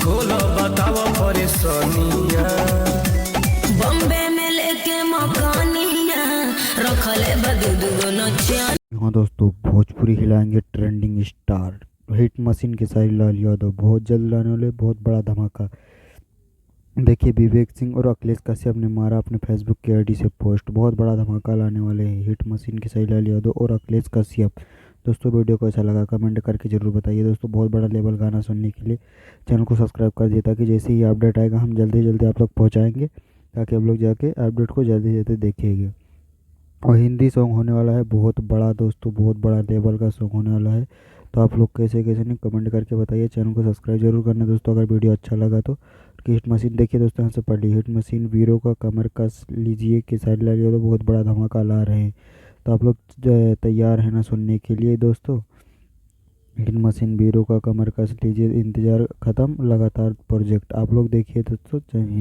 खोलो बताओ परेशानिया। बॉम्बे में लेके मकानिया रखले बदू नचिया। हाँ दोस्तों, भोजपुरी हिलाएंगे ट्रेंडिंग स्टार हिट मशीन के साथ लाल यादव। बहुत जल्द लाने वाले बहुत बड़ा धमाका। देखिए, विवेक सिंह और अखिलेश कश्यप ने मारा अपने फेसबुक की आईडी से पोस्ट। बहुत बड़ा धमाका लाने वाले हैं हिट मशीन के साथ लाल यादव और अखिलेश कश्यप। दोस्तों, वीडियो को अच्छा लगा कमेंट करके जरूर बताइए। दोस्तों, बहुत बड़ा लेवल गाना सुनने के लिए चैनल को सब्सक्राइब कर दिए, ताकि जैसे ही अपडेट आएगा हम जल्दी जल्दी आप लोग पहुँचाएँगे, ताकि आप लोग जाके अपडेट को जल्दी जल्दी देखेंगे। और हिंदी सॉन्ग होने वाला है बहुत बड़ा दोस्तों, बहुत बड़ा लेवल का सॉन्ग होने वाला है। तो आप लोग कैसे कैसे नहीं कमेंट करके बताइए। चैनल को सब्सक्राइब जरूर करना दोस्तों, अगर वीडियो अच्छा लगा तो। हिट मशीन देखिए दोस्तों, यहाँ से पढ़ ली। हिट मशीन वीरों का कमर कस लीजिए के साइड लाइए, तो बहुत बड़ा धमाका ला रहे हैं। तो आप लोग तैयार हैं ना सुनने के लिए दोस्तों। हिट मशीन वीरों का कमर कस लीजिए, इंतजार ख़त्म, लगातार प्रोजेक्ट। आप लोग देखिए दोस्तों। जय हिंद।